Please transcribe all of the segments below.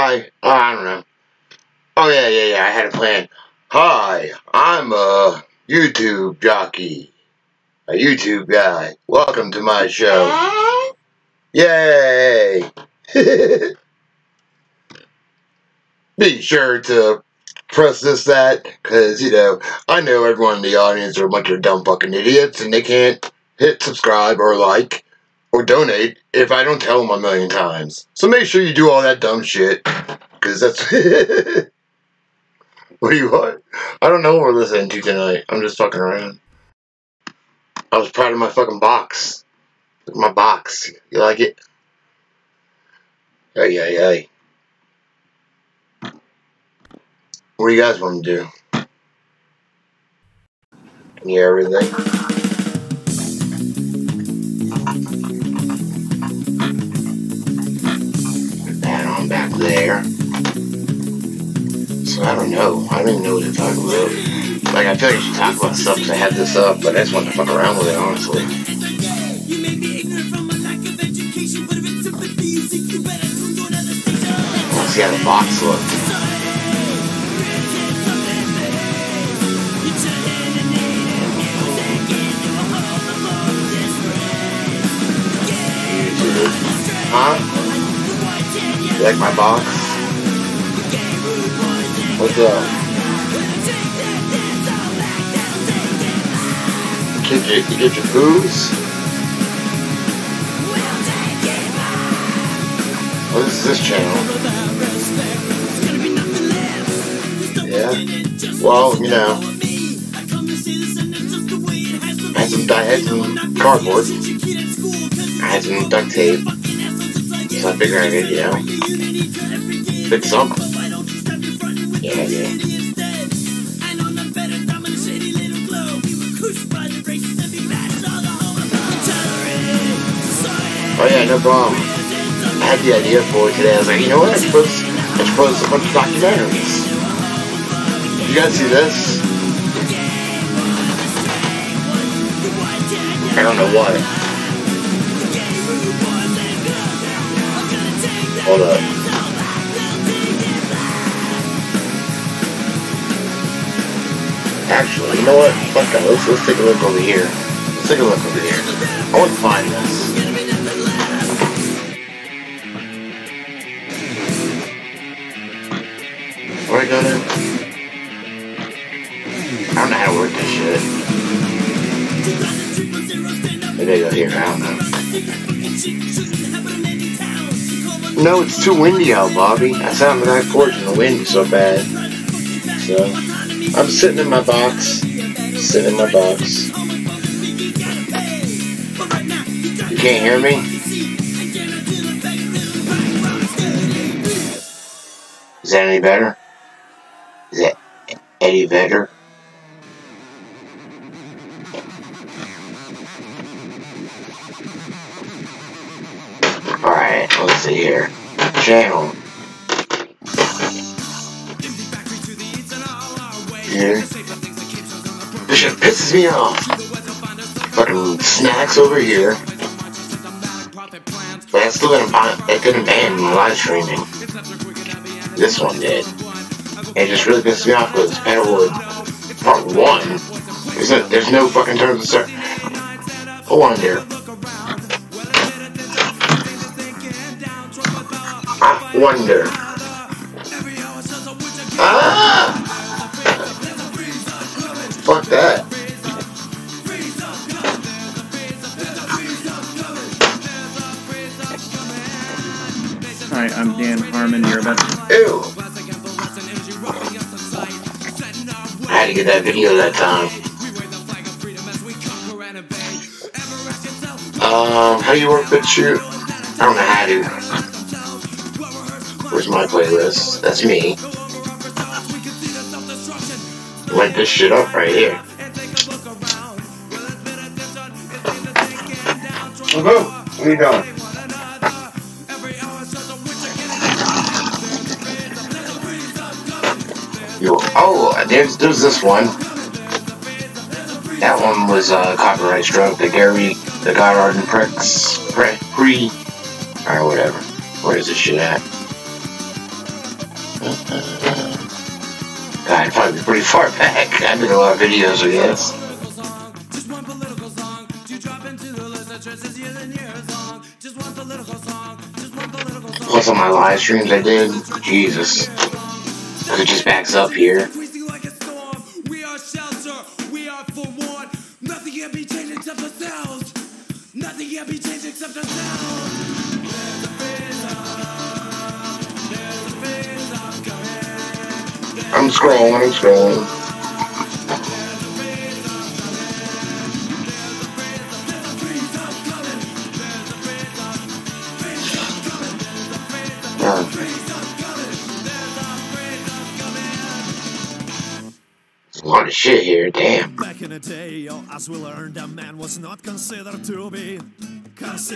Hi. Oh, I don't know. Oh, yeah. I had a plan. Hi, I'm a YouTube jockey. A YouTube guy. Welcome to my show. Yay! Be sure to press that, because, you know, I know everyone in the audience are a bunch of dumb fucking idiots, and they can't hit subscribe or like or donate if I don't tell them a million times. So make sure you do all that dumb shit, because that's... What do you want? I don't know what we're listening to tonight. I'm just fucking around. I was proud of my fucking box. Look at my box. You like it? Hey. What do you guys want to do? Can you hear everything? Put that on back there. So I don't know. I don't even know what to talk about. Like, I feel like I should talk about stuff because I had this up, but I just want to fuck around with it, honestly. Let's see how the box looks. Huh? You like my box? What's up? You get your booze? What is this channel? Yeah? Well, you know. I had some cardboard. I had some duct tape. So I figured I could, you know, fix something. Yeah. Oh yeah, no problem. I had the idea for it today. I was like, you know what? I should post a bunch of documentaries. You guys see this? I don't know what. Hold up. Actually, you know what? Fuck that. Let's take a look over here. Let's take a look over here. I want to find this. Where do I go now? I don't know how to work this shit. Maybe I go here. I don't know. No, it's too windy out, Bobby. I sat on the back porch and the wind is so bad. So, I'm sitting in my box. Sitting in my box. You can't hear me? Is that any better? Is that any better? Alright, let's see here. Channel. Here. This shit pisses me off. Fucking snacks over here. But that didn't ban my live streaming. This one did. It just really pisses me off because Paddlewood Part 1. There's no fucking terms of service. I wonder. Fuck that. Hi, I'm Dan Harmon. You're about to... Ew. I had to get that video that time. How do you work BitChute? I don't know how to. Where's my playlist? That's me. Light this shit up right here. What are you doing? There's this one. That one was copyright struck. The Goddard and Pricks, or whatever. Where is this shit at? God, I'd probably be pretty far back. I did a lot of videos, I guess. Plus on my live streams I did. Jesus. It just backs up here. Nothing can be changed except the sound. Nothing can be changed except the sound. I'm scrolling. There's a lot of shit here, damn. Back in the day, as we learned, a man was not considered to be. Has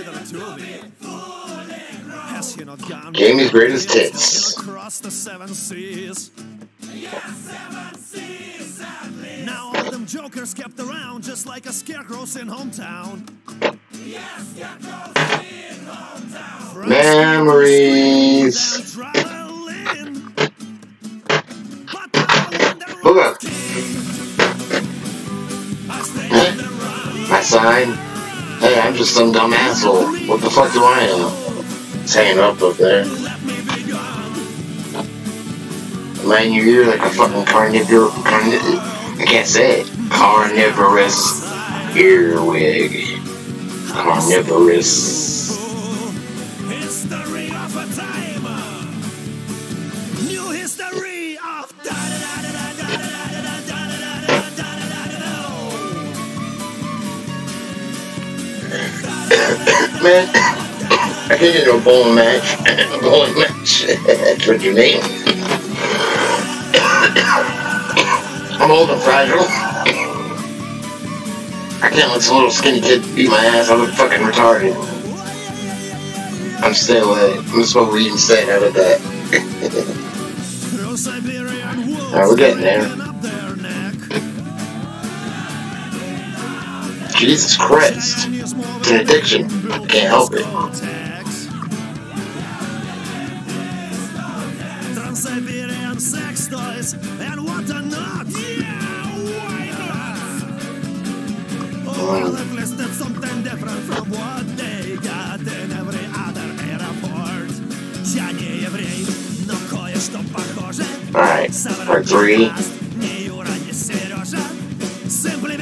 he not gone Jamie's greatest hits. across the 7 seas? Now all them jokers kept around just like a scarecrows in hometown. Memories. Look up. My sign. Hey, I'm just some dumb asshole. What the fuck do I know? It's hanging up there. Am I in your ear like a fucking I can't say it. Carnivorous earwig. Carnivorous. History of a time. New history of Man, I can't get a bowling match. A bowling match. That's what you mean. I'm old and fragile. I can't let some little skinny kid beat my ass. I look fucking retarded. I'm stay away. I'm just gonna read and stay out of that. Alright, we're getting there. Jesus Christ. It's an addiction. Can't help it. Trans-Siberian sex toys and whatnot. All have listed something different from what they got in every other airport. Я не еврей, но кое-что похоже. Alright, part 3.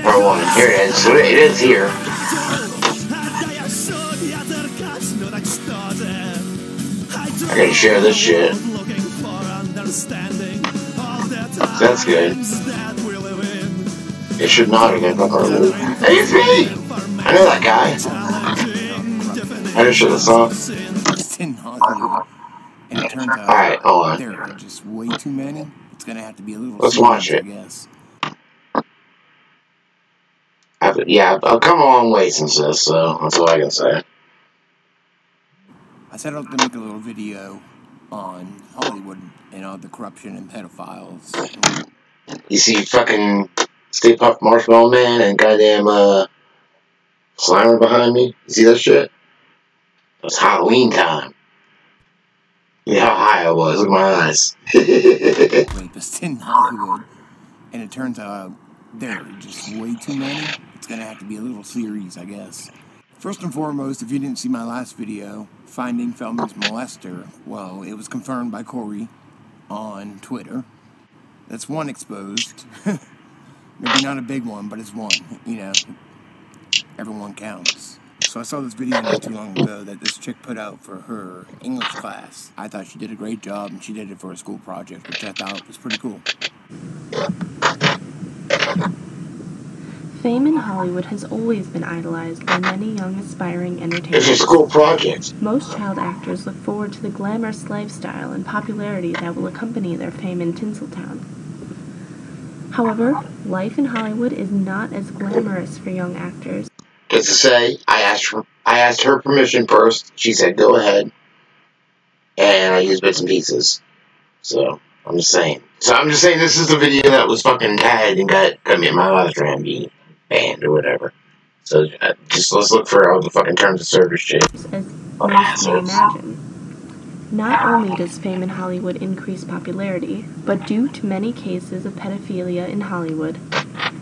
Part 1. Here it is. So it is here. I gotta share this shit. That's good. It should not have been removed. Hey, it's me! I know that guy. I just should have saw. Alright, hold on. There are just way too many. It's gonna have to be a little. Let's watch it. I guess. I've come a long way since this, so that's all I can say. I set out to make a little video on Hollywood and all the corruption and pedophiles. You see fucking Stay Puft Marshmallow Man and goddamn Slimer behind me? You see that shit? It's Halloween time. Yeah, how high I was. Look at my eyes. Rapists in Hollywood. And it turns out there are just way too many. It's gonna have to be a little series, I guess. First and foremost, if you didn't see my last video, Finding Feldman's Molester, well, it was confirmed by Corey on Twitter. That's one exposed. Maybe not a big one, but it's one. You know, everyone counts. So I saw this video not too long ago that this chick put out for her English class. I thought she did a great job, and she did it for a school project, which I thought was pretty cool. Fame in Hollywood has always been idolized by many young aspiring entertainers. It's a school project. Most child actors look forward to the glamorous lifestyle and popularity that will accompany their fame in Tinseltown. However, life in Hollywood is not as glamorous for young actors. Just to say, I asked her permission first. She said, go ahead. And I used bits and pieces. So, I'm just saying. So, I'm just saying this is the video that was fucking tagged and got me in my live stream being banned or whatever. So, just let's look for all the fucking terms of service shit. As most may imagine. Not only does fame in Hollywood increase popularity, but due to many cases of pedophilia in Hollywood,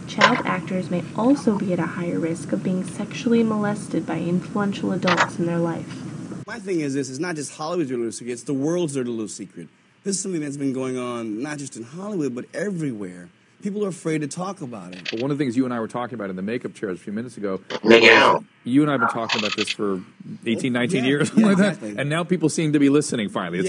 child actors may also be at a higher risk of being sexually molested by influential adults in their life. My thing is this, it's not just Hollywood's dirty little secret, it's the world's dirty little secret. This is something that's been going on not just in Hollywood, but everywhere. People are afraid to talk about it. But one of the things you and I were talking about in the makeup chairs a few minutes ago, you and I have been talking about this for 18, 19 years, something like exactly. that. And now people seem to be listening finally.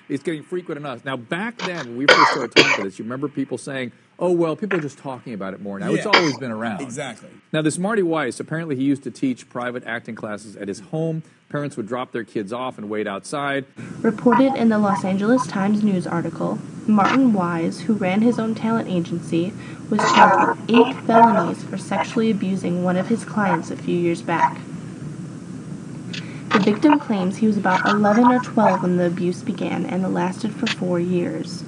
It's getting frequent enough. Now, back then, when we first started talking about this, you remember people saying, oh, well, people are just talking about it more now. It's always been around. Exactly. Now, this Marty Weiss, apparently he used to teach private acting classes at his home. Parents would drop their kids off and wait outside. Reported in the Los Angeles Times news article, Martin Wise, who ran his own talent agency, was charged with 8 felonies for sexually abusing one of his clients a few years back. The victim claims he was about 11 or 12 when the abuse began and it lasted for 4 years.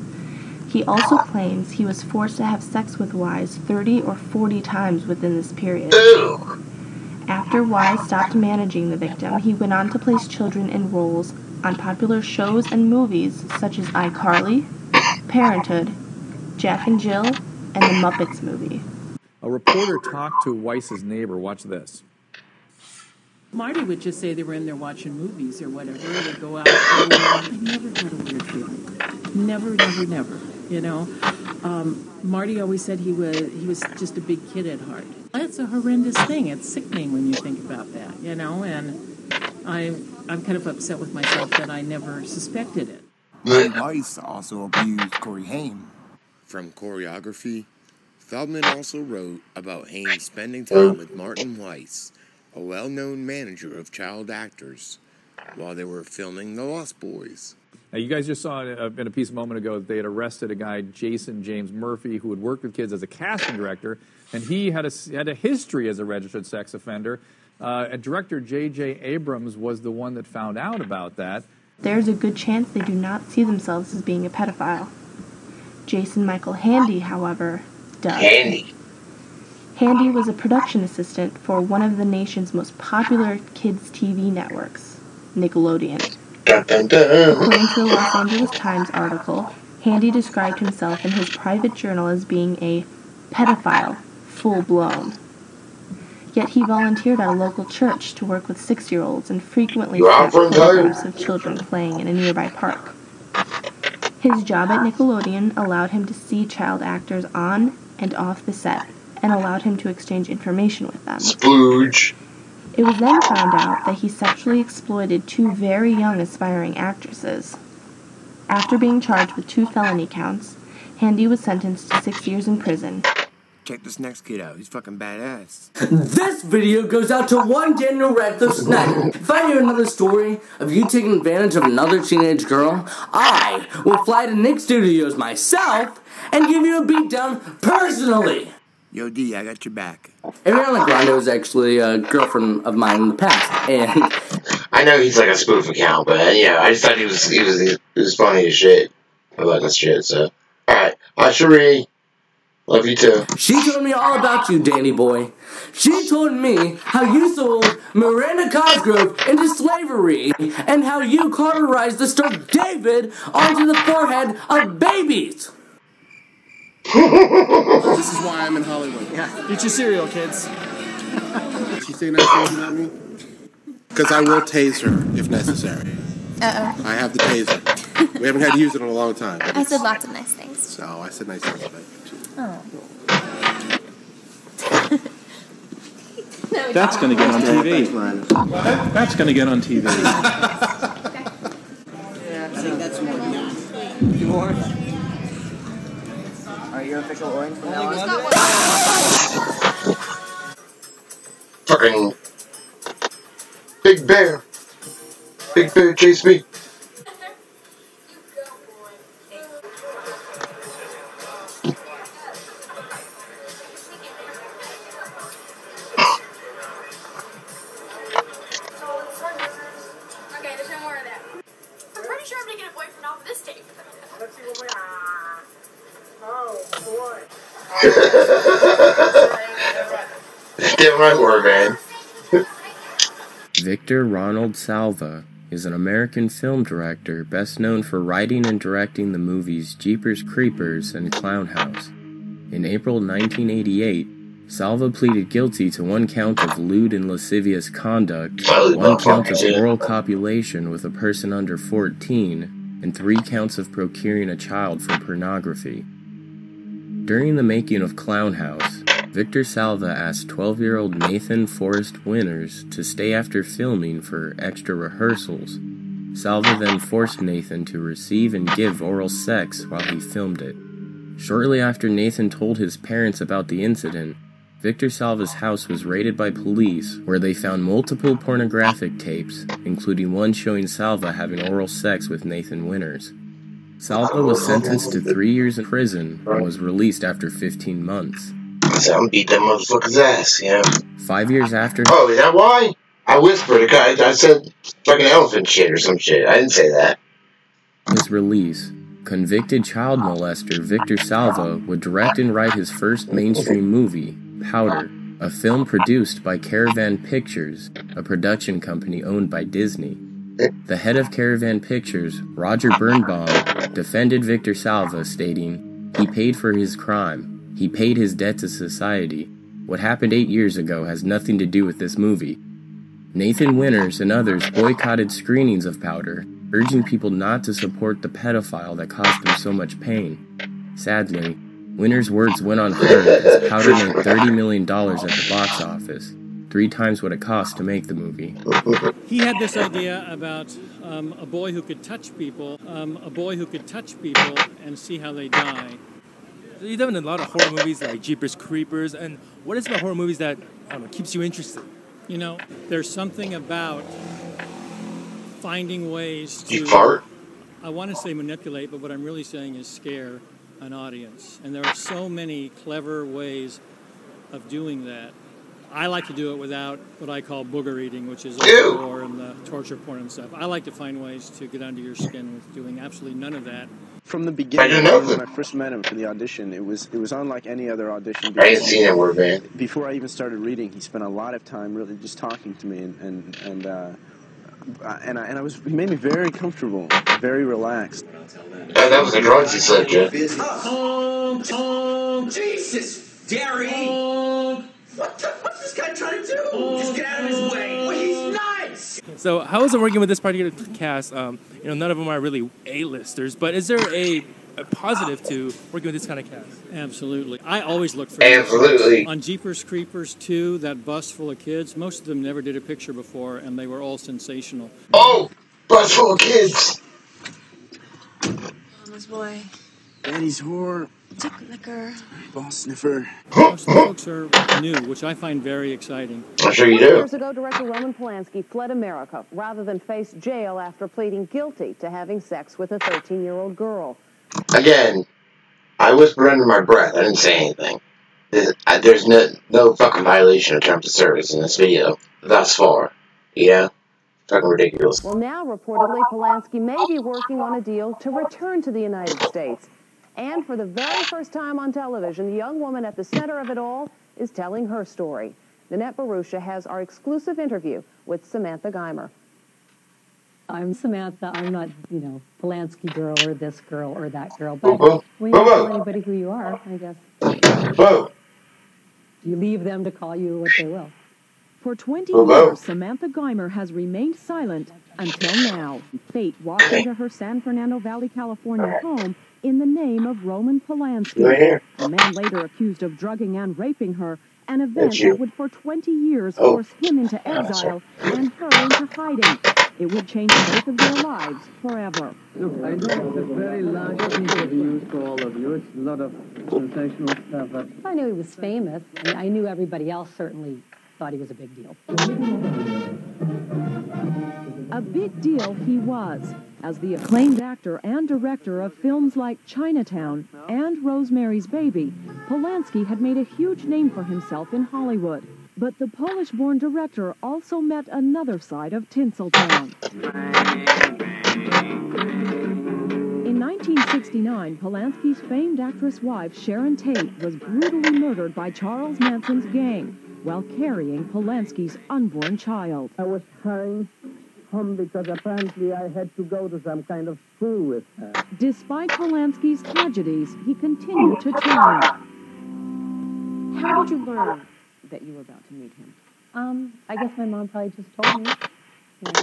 He also claims he was forced to have sex with Wise 30 or 40 times within this period. After Wise stopped managing the victim, he went on to place children in roles on popular shows and movies such as iCarly, Parenthood, Jack and Jill, and the Muppets movie. A reporter talked to Weiss's neighbor. Watch this. Marty would just say they were in there watching movies or whatever. They'd go out. I never had a weird feeling. Never. You know, Marty always said he was just a big kid at heart. That's a horrendous thing. It's sickening when you think about that. You know, and I'm kind of upset with myself that I never suspected it. Weiss also abused Corey Haim. From choreography, Feldman also wrote about Haim spending time with Martin Weiss, a well-known manager of child actors, while they were filming The Lost Boys. Now, you guys just saw in a piece a moment ago that they had arrested a guy, Jason James Murphy, who had worked with kids as a casting director, and he had a history as a registered sex offender. And director J.J. Abrams was the one that found out about that. There's a good chance they do not see themselves as being a pedophile. Jason Michael Handy, however, does. Handy was a production assistant for one of the nation's most popular kids' TV networks, Nickelodeon. According to the Los Angeles Times article, Handy described himself in his private journal as being a pedophile, full-blown. Yet he volunteered at a local church to work with 6-year-olds and frequently saw photographs of children playing in a nearby park. His job at Nickelodeon allowed him to see child actors on and off the set, and allowed him to exchange information with them. Splooge. It was then found out that he sexually exploited 2 very young aspiring actresses. After being charged with 2 felony counts, Handy was sentenced to 6 years in prison. Check this next kid out. He's fucking badass. This video goes out to one Daniel Radcliffe SNAIL. If I hear another story of you taking advantage of another teenage girl, I will fly to Nick Studios myself and give you a beatdown personally. Yo, D, I got your back. Ariana Grande was actually a girlfriend of mine in the past, and I know he's like a spoof account, but yeah, I just thought he was funny as shit about that shit. So, all right, Cherie, love you too. She told me all about you, Danny boy. She told me how you sold Miranda Cosgrove into slavery, and how you cauterized the star David onto the forehead of babies. This is why I'm in Hollywood. Yeah. Eat your cereal, kids. She say nice things about me? Because I will tase her if necessary. Uh-oh. I have the taser. We haven't had to use it in a long time. I said lots of nice things. So I said nice things about you too. Oh. That's going to get on TV. That's going to get on TV. Yeah, I think that's more. You more? Are you official orange from now on? Fucking Big Bear. Big Bear chase me. Okay, there's no more of that. I'm pretty sure I'm gonna get a boyfriend off of this tape. Let's see what we Oh, boy. Damn right, word, man. Victor Ronald Salva is an American film director best known for writing and directing the movies Jeepers Creepers and Clown House. In April 1988, Salva pleaded guilty to 1 count of lewd and lascivious conduct, 1 count of oral copulation with a person under 14, and 3 counts of procuring a child for pornography. During the making of Clown House, Victor Salva asked 12-year-old Nathan Forrest Winters to stay after filming for extra rehearsals. Salva then forced Nathan to receive and give oral sex while he filmed it. Shortly after Nathan told his parents about the incident, Victor Salva's house was raided by police, where they found multiple pornographic tapes, including one showing Salva having oral sex with Nathan Winters. Salva was sentenced to 3 years in prison and was released after 15 months. So I'm beat that motherfucker's ass, yeah. 5 years after... Oh, is that why? I whispered, I said fucking elephant shit or some shit. I didn't say that. His release, convicted child molester Victor Salva would direct and write his first mainstream movie, Powder, a film produced by Caravan Pictures, a production company owned by Disney. The head of Caravan Pictures, Roger Birnbaum, defended Victor Salva, stating, "He paid for his crime. He paid his debt to society. What happened 8 years ago has nothing to do with this movie." Nathan Winters and others boycotted screenings of Powder, urging people not to support the pedophile that caused them so much pain. Sadly, Winters' words went unheard as Powder made $30 million at the box office, 3 times what it cost to make the movie. He had this idea about a boy who could touch people, and see how they die. So you've done a lot of horror movies like Jeepers Creepers, and what is about horror movies that keeps you interested? You know, there's something about finding ways to... You fart? I want to say manipulate, but what I'm really saying is scare an audience. And there are so many clever ways of doing that. I like to do it without what I call booger eating, which is the gore and the torture porn and stuff. I like to find ways to get under your skin with doing absolutely none of that. From the beginning, when I first met him for the audition, it was unlike any other audition. I ain't seen it, word, man. Before I even started reading, he spent a lot of time really just talking to me, and I was, he made me very comfortable, very relaxed. That was the drugs he said, Jeff. Jesus, Derry! What's this guy trying to do? Just get out of his way. Well, he's nice! So how is it working with this particular cast? None of them are really A-listers, but is there a positive to working with this kind of cast? Absolutely. I always look for Absolutely. On Jeepers Creepers 2, that bus full of kids, most of them never did a picture before, and they were all sensational. Oh! Bus full of kids! Mama's boy. Daddy's whore. Dick liquor. Boss sniffer. Most folks are new, which I find very exciting. I'm sure you 20 do. years ago, director Roman Polanski fled America rather than face jail after pleading guilty to having sex with a 13-year-old girl. Again, I whispered under my breath. I didn't say anything. There's no fucking violation of terms of service in this video thus far. Yeah? Fucking ridiculous. Well, now, reportedly, Polanski may be working on a deal to return to the United States. And for the very first time on television, the young woman at the center of it all is telling her story. Nanette Barusha has our exclusive interview with Samantha Geimer. I'm Samantha. I'm not, Polanski girl or this girl or that girl. But when you tell anybody who you are, I guess, you leave them to call you what they will. For 20 years, Samantha Geimer has remained silent until now. Fate walked into her San Fernando Valley, California home in the name of Roman Polanski, a man later accused of drugging and raping her, an event that would for 20 years force him into exile and her into hiding. It would change both of their lives forever. Look, I know it's a very large interview for all of you. It's a lot of sensational stuff. But I knew he was famous. I knew everybody else certainly thought he was a big deal. A big deal he was, as the acclaimed actor and director of films like Chinatown and Rosemary's Baby. Polanski had made a huge name for himself in Hollywood. But the Polish-born director also met another side of Tinseltown. In 1969, Polanski's famed actress wife Sharon Tate was brutally murdered by Charles Manson's gang while carrying Polanski's unborn child. I was trying home because apparently I had to go to some kind of school with her. Despite Polanski's tragedies, he continued to train. How did you learn that you were about to meet him? I guess my mom probably just told me. You know,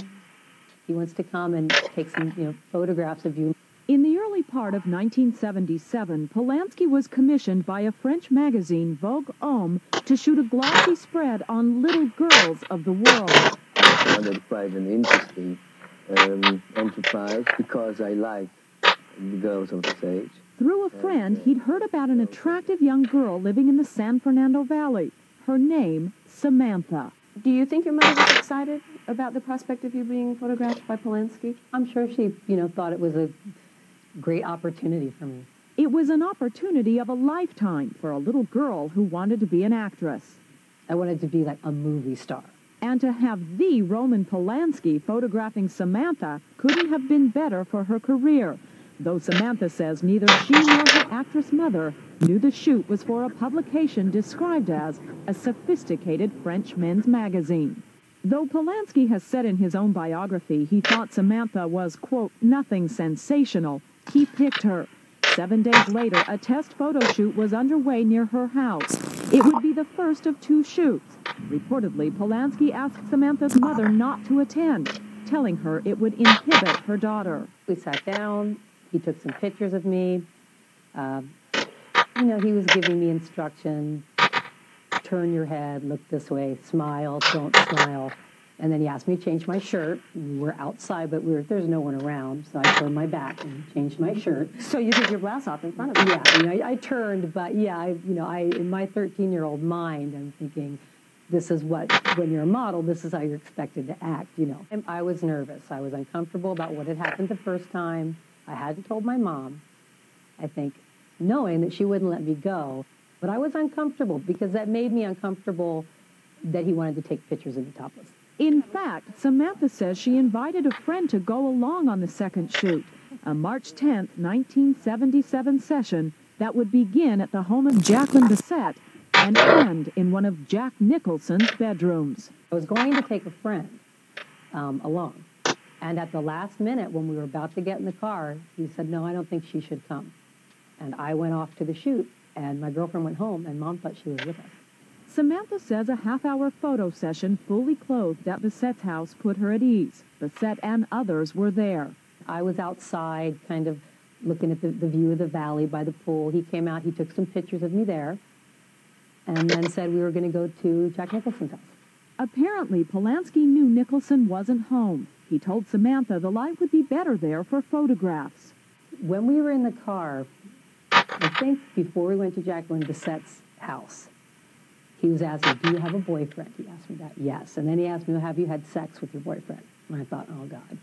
he wants to come and take some, photographs of you. In the early part of 1977, Polanski was commissioned by a French magazine, Vogue Homme, to shoot a glossy spread on little girls of the world. I found it quite an interesting enterprise because I like the girls of this age. Through a friend, he'd heard about an attractive young girl living in the San Fernando Valley. Her name, Samantha. Do you think your mother was excited about the prospect of you being photographed by Polanski? I'm sure she, thought it was a great opportunity for me. It was an opportunity of a lifetime for a little girl who wanted to be an actress. I wanted to be like a movie star. And to have the Roman Polanski photographing Samantha couldn't have been better for her career, though Samantha says neither she nor her actress mother knew the shoot was for a publication described as a sophisticated French men's magazine. Though Polanski has said in his own biography he thought Samantha was, quote, nothing sensational, he picked her. 7 days later, a test photo shoot was underway near her house. It would be the first of 2 shoots. Reportedly, Polanski asked Samantha's mother not to attend, telling her it would inhibit her daughter. We sat down. He took some pictures of me. He was giving me instruction. Turn your head, look this way, smile, don't smile. And then he asked me to change my shirt. We were outside, but there's no one around, so I turned my back and changed my shirt. So you took your blouse off in front of me? Yeah, I turned, but in my 13-year-old mind, I'm thinking, this is when you're a model, this is how you're expected to act, And I was nervous. I was uncomfortable about what had happened the first time. I hadn't told my mom, I think, knowing that she wouldn't let me go. But I was uncomfortable because that made me uncomfortable that he wanted to take pictures of me topless. In fact, Samantha says she invited a friend to go along on the second shoot, a March 10, 1977 session that would begin at the home of Jacqueline Bisset and end in one of Jack Nicholson's bedrooms. I was going to take a friend along. And at the last minute, when we were about to get in the car, he said, no, I don't think she should come. And I went off to the shoot, and my girlfriend went home, and Mom thought she was with us. Samantha says a half-hour photo session fully clothed at Bisset's house put her at ease. Bisset and others were there. I was outside, kind of looking at the view of the valley by the pool. He came out, he took some pictures of me there, and then said we were going to go to Jack Nicholson's house. Apparently, Polanski knew Nicholson wasn't home. He told Samantha the light would be better there for photographs. When we were in the car, I think before we went to Jacqueline Bisset's house, he was asking, do you have a boyfriend? He asked me that, yes. And then he asked me, have you had sex with your boyfriend? And I thought, oh, God,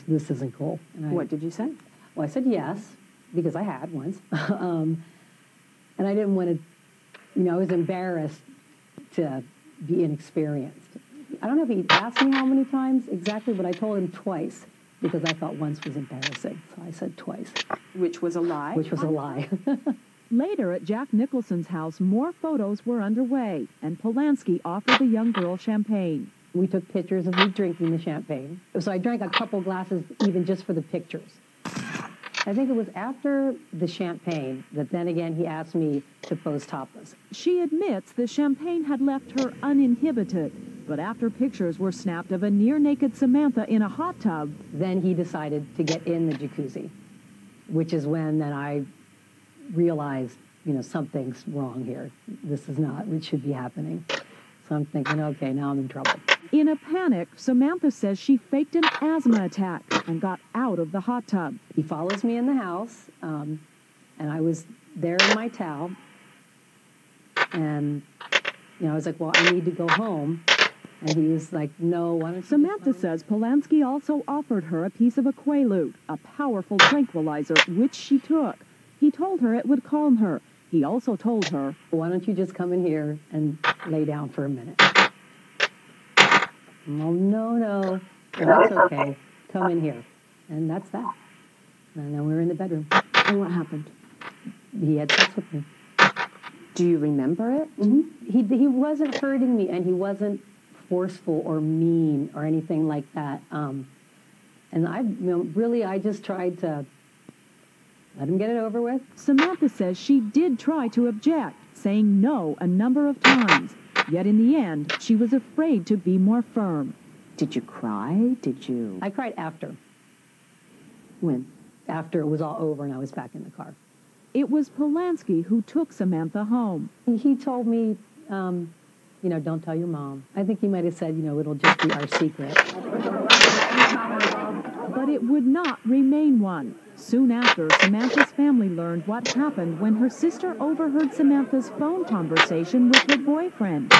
this isn't cool. And what did you say? Well, I said yes, because I had once. And I didn't want to, I was embarrassed to be inexperienced. I don't know if he asked me how many times exactly, but I told him twice, because I thought once was embarrassing. So I said twice. Which was a lie? Which was a lie. Later, at Jack Nicholson's house, more photos were underway, and Polanski offered the young girl champagne. We took pictures of me drinking the champagne. So I drank a couple glasses even just for the pictures. I think it was after the champagne that then again he asked me to pose topless. She admits the champagne had left her uninhibited, but after pictures were snapped of a near-naked Samantha in a hot tub, then he decided to get in the jacuzzi, which is when then I realized, something's wrong here. This is not what should be happening. So I'm thinking, okay, now I'm in trouble. In a panic, Samantha says she faked an asthma attack and got out of the hot tub. He follows me in the house, and I was there in my towel, and, I was like, well, I need to go home. And he was like, no, why don't you... Samantha says Polanski also offered her a piece of a Quaalude, a powerful tranquilizer, which she took. He told her it would calm her. He also told her, why don't you just come in here and lay down for a minute? Oh, no, that's okay. Come in here. And that's that. And then we were in the bedroom. And what happened? He had sex with me. Do you remember it? Mm-hmm. He wasn't hurting me, and he wasn't forceful or mean or anything like that. And I just tried to let him get it over with. Samantha says she did try to object, saying no a number of times. Yet in the end, she was afraid to be more firm. Did you cry? Did you? I cried after. When? After it was all over and I was back in the car. It was Polanski who took Samantha home. He told me, you know, don't tell your mom. I think he might have said, you know, it'll just be our secret. But it would not remain one. Soon after, Samantha's family learned what happened when her sister overheard Samantha's phone conversation with her boyfriend.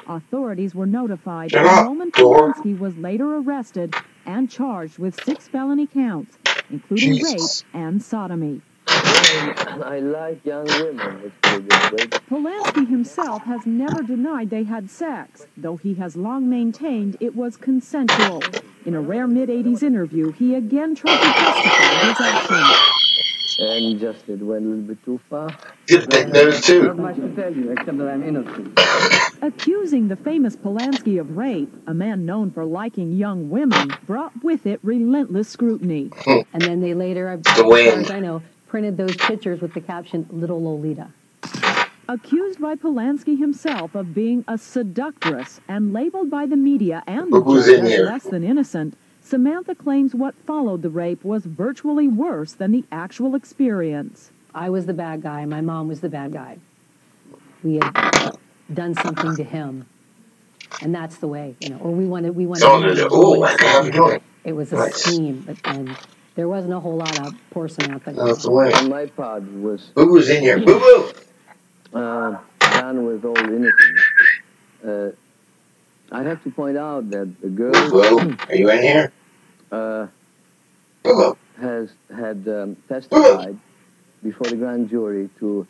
Authorities were notified, and Roman Polanski was later arrested and charged with 6 felony counts, including rape and sodomy. I like young women, let's put it this way. Polanski himself has never denied they had sex, though he has long maintained it was consensual. In a rare mid-'80s interview, he again tried to justify his actions. And just it went a little bit too far. You take those too. Not much to tell you, except that I'm innocent. Accusing the famous Polanski of rape, a man known for liking young women, brought with it relentless scrutiny. And then they later, as far as I know, printed those pictures with the caption, Little Lolita. Accused by Polanski himself of being a seductress and labeled by the media and the judge as less than innocent, Samantha claims what followed the rape was virtually worse than the actual experience. I was the bad guy. My mom was the bad guy. We had done something to him. And that's the way, you know, or we wanted it was a scheme, but then there wasn't a whole lot of poor Samantha. That's the way. On my part was... Who was in here? Boo-boo! Done with all innocence. I have to point out that the girl... Boo-boo, are you in here? had testified before the grand jury to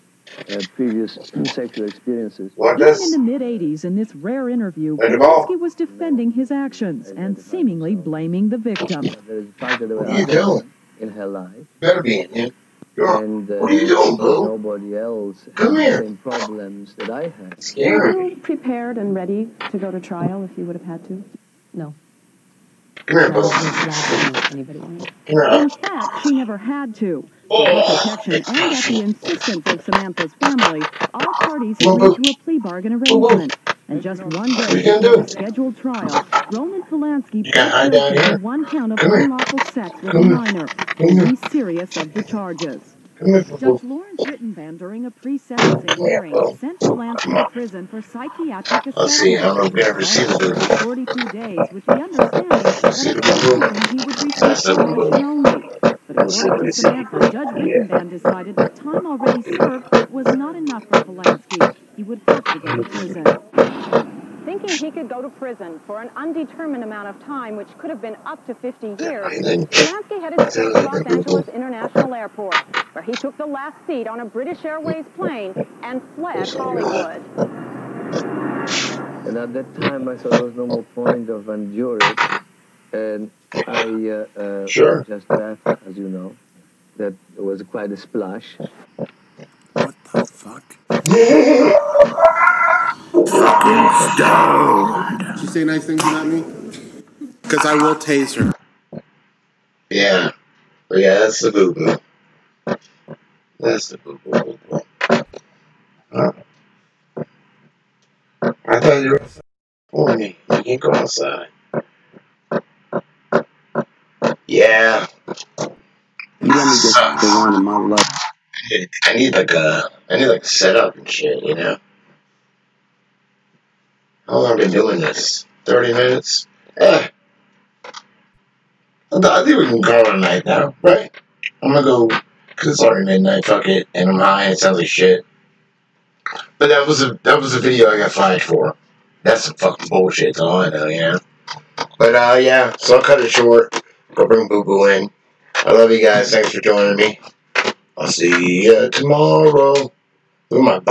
previous sexual experiences. Even in the mid-'80s, in this rare interview, Polanski was defending his actions and seemingly blaming the victim. What are you doing? In her life. Better be in here. And what are you doing, Boo? Nobody else Come had here. the same problems that I had. Were you prepared and ready to go to trial if you would have had to? No. Come here, Boo. In fact, she never had to. For her protection and at the insistence of Samantha's family, all parties agreed to a plea bargain arrangement. And just one day before the scheduled trial, Roman Polanski pled guilty to 1 count of unlawful sex with a minor, the least serious of the charges. Judge Lawrence Rittenband, during a pre-sentencing hearing, sent Polanski to prison for psychiatric assessment. I'll see how long we ever see the boo. 42 days, with the understanding that he would receive probation only. But according to Samantha, Judge Rittenband decided that time already served was not enough for Polanski. He would have to go to prison. Thinking he could go to prison for an undetermined amount of time, which could have been up to 50 years, Polanski headed straight to Los Angeles International Airport, where he took the last seat on a British Airways plane and fled Hollywood. And at that time, I thought there was no more point of enduring it. And I just laughed, as you know. That was quite a splash. What the fuck? Fucking stoned. Did she say nice things about me? Because I will tase her. Yeah. But yeah, that's the boo-boo. That's the boo-boo. I thought you were horny. You can't go outside. Yeah. You let me get the one in my life. I need like a setup and shit, you know? How long have I been doing this? 30 minutes? I think we can call it a night now, right? I'm gonna go, cause it's already midnight, fuck it, and I'm high, it sounds like shit. But that was a video I got fired for. That's some fucking bullshit, that's all I know, you know? But yeah, so I'll cut it short. Go bring Boo Boo in. I love you guys, thanks for joining me. I'll see you tomorrow. Who am I?